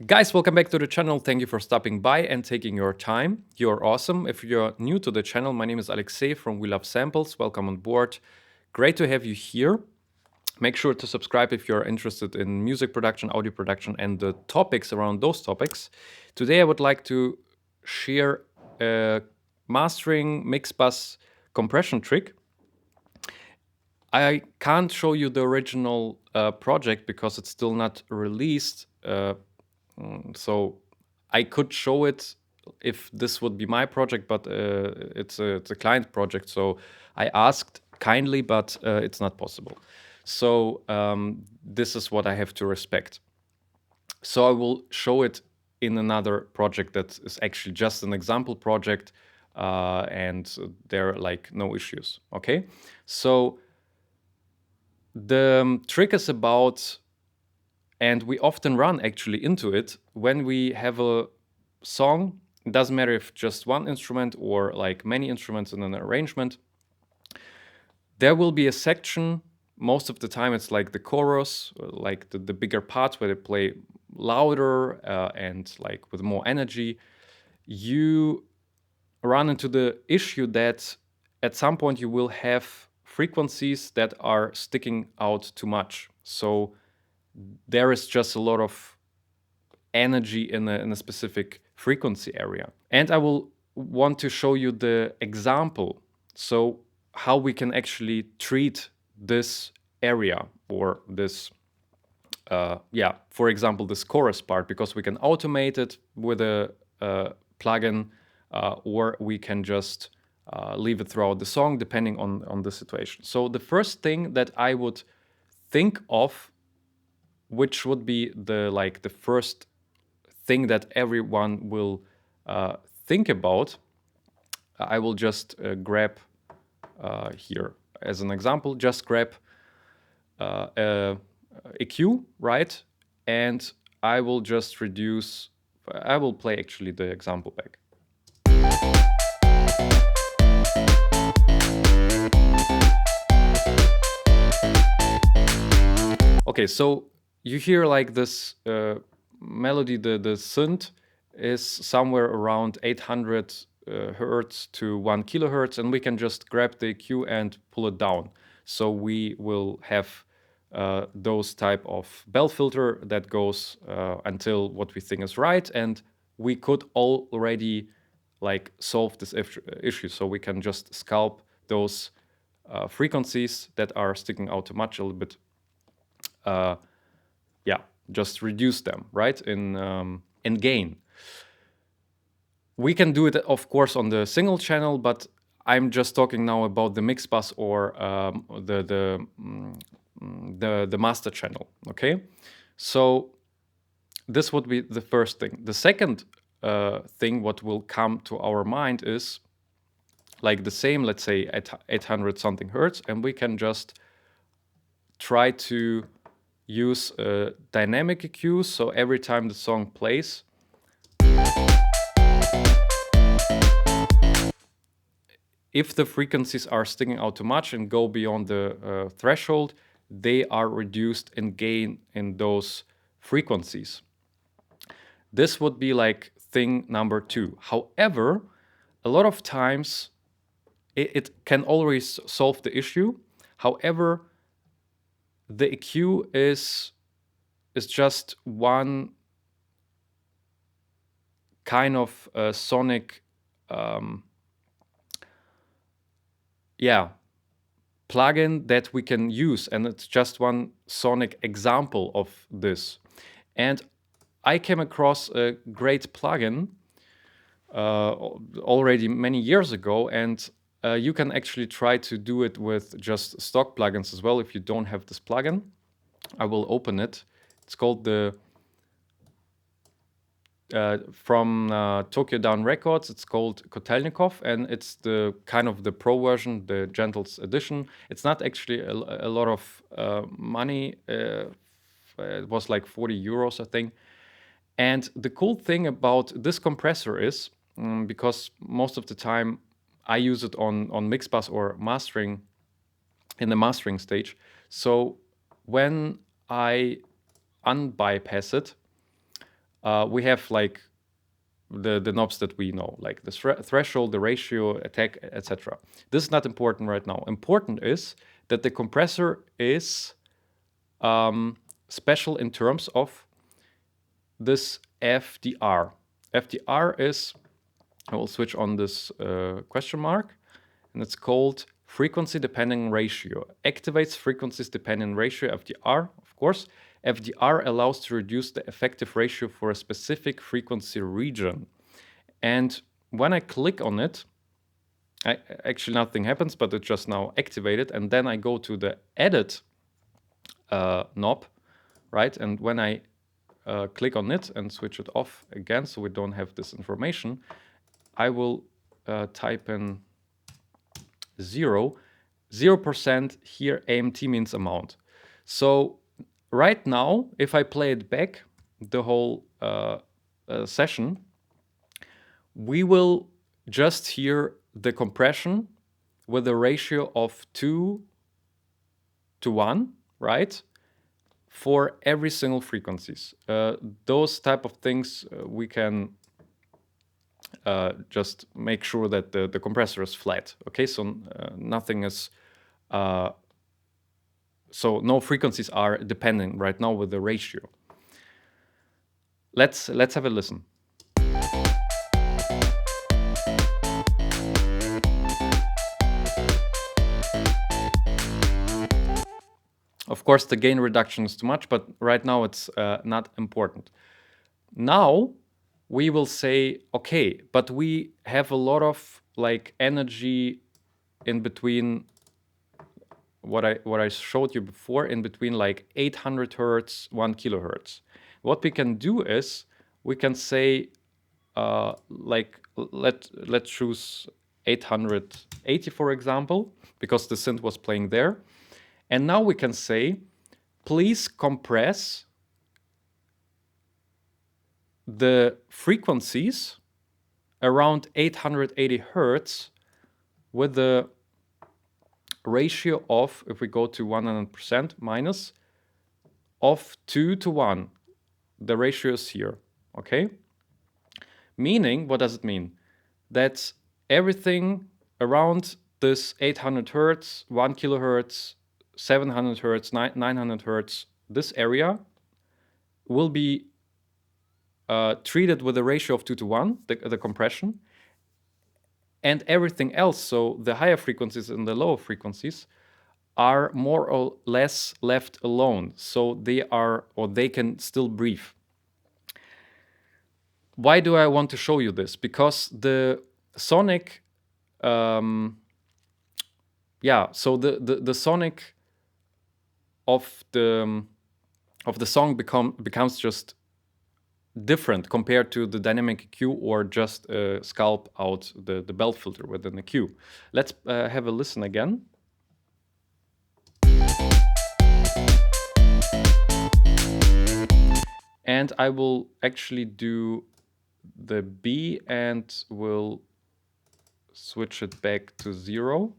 Guys, welcome back to the channel. Thank you for stopping by and taking your time. You're awesome. If you're new to the channel, my name is Alexei from We Love Samples. Welcome on board. Great to have you here. Make sure to subscribe if you're interested in music production, audio production, and the topics around those topics. Today, I would like to share a mastering mix bus compression trick. I can't show you the original project because it's still not released. So I could show it if this would be my project, but it's a client project. So I asked kindly, but it's not possible. So this is what I have to respect. So I will show it in another project that is actually just an example project, and there are like no issues. Okay, so the trick is about, and we often run actually into it when we have a song. It doesn't matter if just one instrument or like many instruments in an arrangement. There will be a section, most of the time it's like the chorus, like the bigger parts where they play louder and like with more energy. You run into the issue that at some point you will have frequencies that are sticking out too much. So there is just a lot of energy in a specific frequency area. And I will want to show you the example. So how we can actually treat this area or this, for example, this chorus part, because we can automate it with a plugin, or we can just leave it throughout the song, depending on the situation. So the first thing that I would think of, which would be the first thing that everyone will think about, I will just grab here as an example, just grab a EQ, right? And I will just reduce, I will play actually the example back. Okay, so you hear like this melody, the synth is somewhere around 800 hertz to 1 kilohertz, and we can just grab the EQ and pull it down. So we will have those type of bell filter that goes until what we think is right, and we could already like solve this issue. So we can just sculpt those frequencies that are sticking out too much a little bit. Just reduce them, right, in gain. We can do it, of course, on the single channel, but I'm just talking now about the mix bus or the master channel. Okay, so this would be the first thing. The second thing what will come to our mind is like the same, let's say at 800 something hertz, and we can just try to use a dynamic EQ. So every time the song plays, if the frequencies are sticking out too much and go beyond the threshold, they are reduced in gain in those frequencies. This would be like thing number two. However, a lot of times it can always solve the issue. However, the EQ is just one kind of sonic plugin that we can use, and it's just one sonic example of this. And I came across a great plugin already many years ago, and you can actually try to do it with just stock plugins as well if you don't have this plugin. I will open it. It's called the from Tokyo Down Records. It's called Kotelnikov, and it's the kind of the pro version, the Gentles edition. It's not actually a lot of money. It was like 40 euros, I think. And the cool thing about this compressor is, because most of the time I use it on mix bus or mastering, in the mastering stage. So when I unbypass it, we have like the knobs that we know, like the threshold, the ratio, attack, etc. This is not important right now. Important is that the compressor is special in terms of this FDR. FDR is, I will switch on this question mark, and it's called frequency dependent ratio. Activates frequencies dependent ratio, FDR, of course. FDR allows to reduce the effective ratio for a specific frequency region. And when I click on it, actually nothing happens, but it just now activated. And then I go to the edit knob, right? And when I click on it and switch it off again, so we don't have this information, I will type in 0. 0% here, AMT means amount. So right now, if I play it back, the whole session, we will just hear the compression with a ratio of 2 to 1, right? For every single frequencies. Those type of things we can just make sure that the compressor is flat. Okay, so nothing is, so no frequencies are depending right now with the ratio. Let's have a listen. Of course, the gain reduction is too much, but right now it's not important. Now we will say, okay, but we have a lot of like energy in between what I showed you before, in between like 800 hertz, 1 kilohertz. What we can do is we can say like let's choose 880 for example, because the synth was playing there. And now we can say, please compress the frequencies around 880 hertz with the ratio of, if we go to 100% minus, of 2 to 1. The ratio is here, okay? Meaning, what does it mean? That everything around this 800 hertz, 1 kilohertz, 700 hertz, 900 hertz, this area will be treated with a ratio of 2 to 1, the compression, and everything else, so the higher frequencies and the lower frequencies, are more or less left alone. So they are, or they can still breathe. Why do I want to show you this? Because the sonic, so the sonic of the song becomes just different compared to the dynamic EQ or just sculpt out the belt filter within the EQ. Let's have a listen again. And I will actually do the B and will switch it back to 0.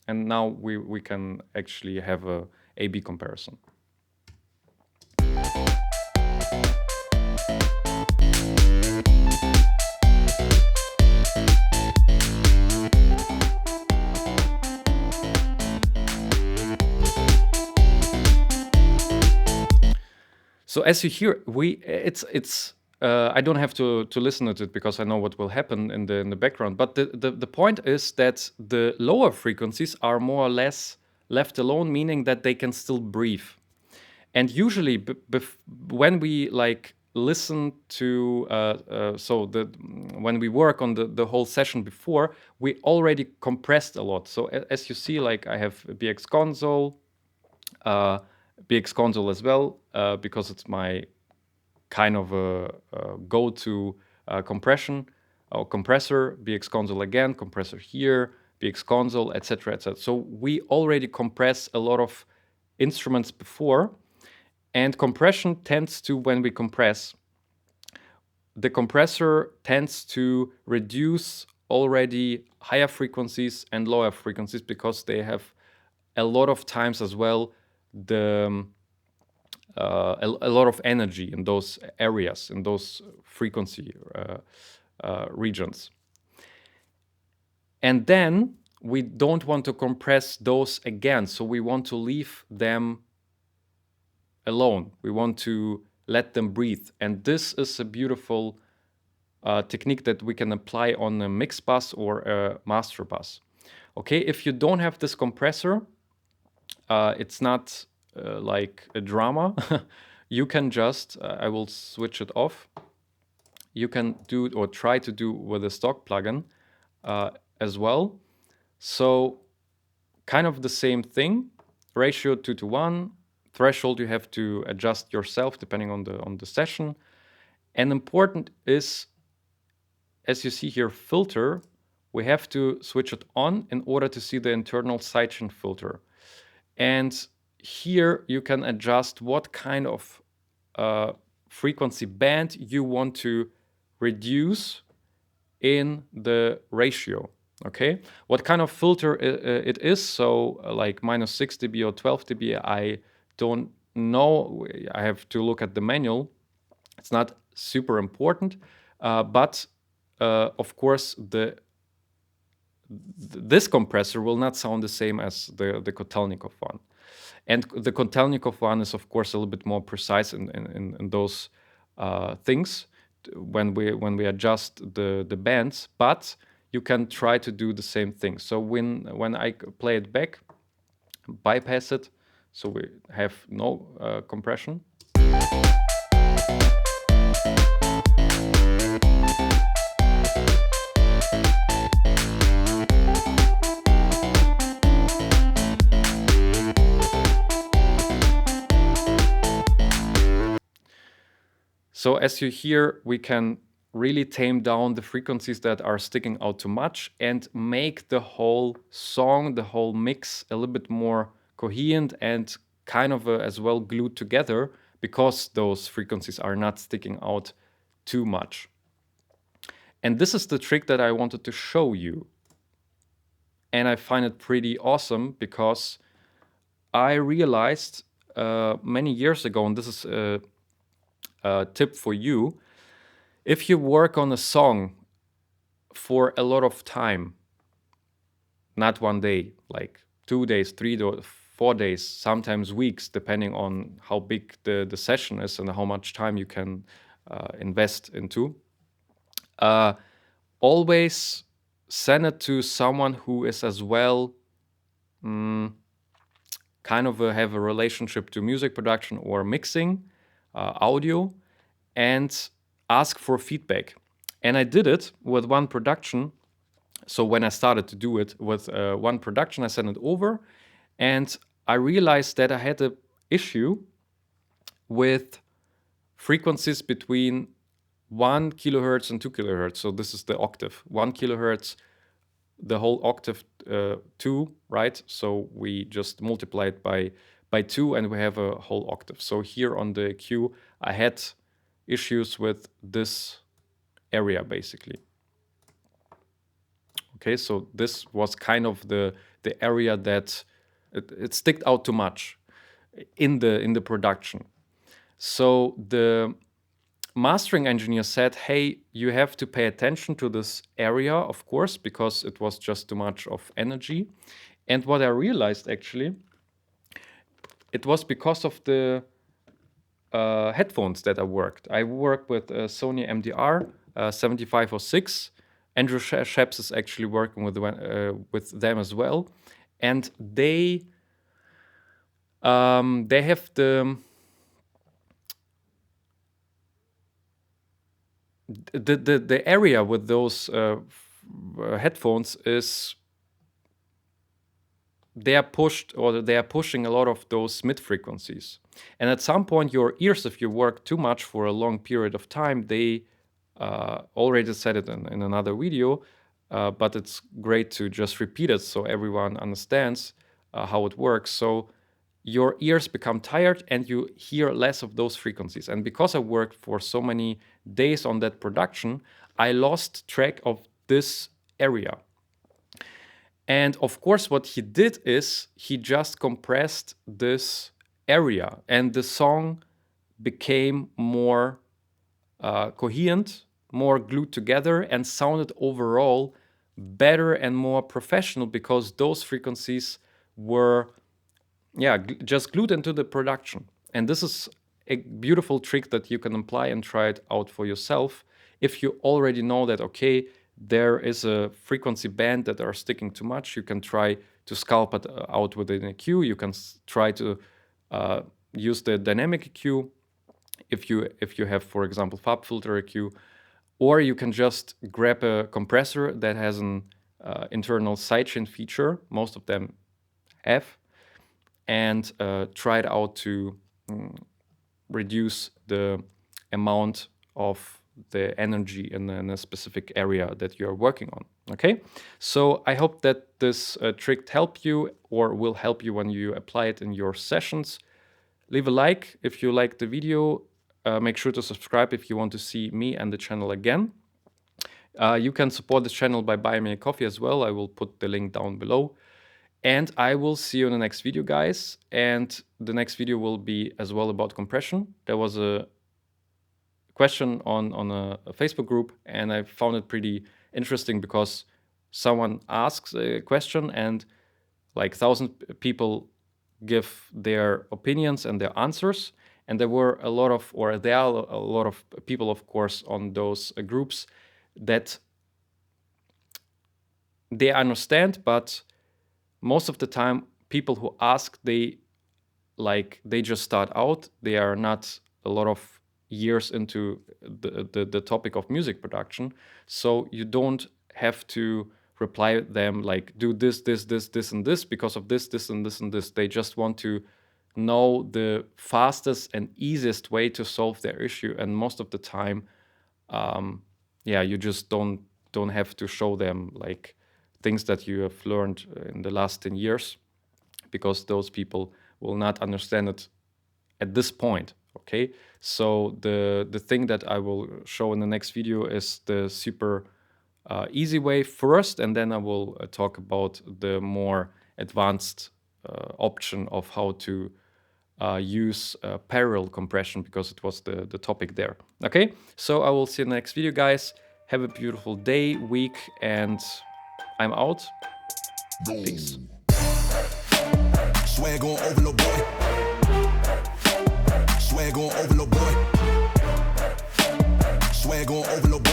And now we can actually have a A-B comparison. So as you hear, I don't have to listen to it because I know what will happen in the background. But the point is that the lower frequencies are more or less left alone, meaning that they can still breathe. And usually, when we like listen to, when we work on the whole session before, we already compressed a lot. So as you see, like I have BX console. BX console as well, because it's my kind of a go-to compression or compressor. BX console again, compressor here, BX console, etc., etc. So we already compress a lot of instruments before, and compression tends to, when we compress, the compressor tends to reduce already higher frequencies and lower frequencies because they have a lot of times as well the a lot of energy in those areas, in those frequency regions. And then we don't want to compress those again, so we want to leave them alone. We want to let them breathe. And this is a beautiful technique that we can apply on a mix bus or a master bus. Okay, if you don't have this compressor, it's not like a drama. You can just, I will switch it off. You can do it or try to do with a stock plugin as well. So kind of the same thing, ratio 2:1, threshold you have to adjust yourself depending on the session. And important is, as you see here, filter, we have to switch it on in order to see the internal sidechain filter. And here you can adjust what kind of frequency band you want to reduce in the ratio. Okay, what kind of filter it is, so like -6 dB or 12 dB, I don't know. I have to look at the manual. It's not super important, but of course this compressor will not sound the same as the Kotelnikov one. And the Kotelnikov one is, of course, a little bit more precise in those things when we adjust the bands, but you can try to do the same thing. So when I play it back, bypass it, so we have no compression. So as you hear, we can really tame down the frequencies that are sticking out too much and make the whole song, the whole mix a little bit more coherent and kind of as well glued together, because those frequencies are not sticking out too much. And this is the trick that I wanted to show you. And I find it pretty awesome because I realized many years ago, and this is a tip for you, if you work on a song for a lot of time, not one day, like 2 days, 3 or 4 days, sometimes weeks, depending on how big the session is and how much time you can invest into, always send it to someone who is as well kind of have a relationship to music production or mixing, audio, and ask for feedback. And I did it with one production. So when I started to do it with one production, I sent it over, and I realized that I had an issue with frequencies between 1 kilohertz and 2 kilohertz. So this is the octave. 1 kilohertz, the whole octave 2, right? So we just multiply it by 2 and we have a whole octave. So here on the Q, I had issues with this area basically. Okay, so this was kind of the area that it sticked out too much in the production. So the mastering engineer said, hey, you have to pay attention to this area, of course, because it was just too much of energy. And what I realized actually, it was because of the headphones that I worked. I worked with Sony MDR 7506. Andrew Sheps is actually working with them as well, and they have the area with those headphones is they are pushing a lot of those mid frequencies, and at some point your ears, if you work too much for a long period of time, they already said it in another video, but it's great to just repeat it so everyone understands how it works. So your ears become tired and you hear less of those frequencies. And because I worked for so many days on that production, I lost track of this area. And of course, what he did is he just compressed this area, and the song became more coherent, more glued together, and sounded overall better and more professional, because those frequencies were just glued into the production. And this is a beautiful trick that you can apply and try it out for yourself. If you already know that, okay, there is a frequency band that are sticking too much, you can try to sculpt it out within a EQ. You can try to use the dynamic EQ if you have, for example, FAB filter EQ, or you can just grab a compressor that has an internal sidechain feature. Most of them have, and try it out to reduce the amount of the energy in a specific area that you're working on. Okay, so I hope that this trick helped you, or will help you when you apply it in your sessions. Leave a like if you liked the video. Make sure to subscribe if you want to see me and the channel again. You can support this channel by buying me a coffee as well. I will put the link down below. And I will see you in the next video, guys. And the next video will be as well about compression. There was a question on a Facebook group, and I found it pretty interesting, because someone asks a question and like 1,000 people give their opinions and their answers. And there were a lot of, or there are a lot of people, of course, on those groups that they understand, but most of the time people who ask, they just start out. They are not a lot of years into the topic of music production. So you don't have to reply them like, do this, this, this, this, and this because of this, this, and this, and this. They just want to know the fastest and easiest way to solve their issue. And most of the time, you just don't have to show them like things that you have learned in the last 10 years, because those people will not understand it at this point. Okay, so the thing that I will show in the next video is the super easy way first, and then I will talk about the more advanced option of how to use parallel compression, because it was the topic there. Okay, so I will see you in the next video, guys. Have a beautiful day, week, and I'm out. Peace. Swag on over, little boy. Swag on over, little boy. Swag on over, little boy.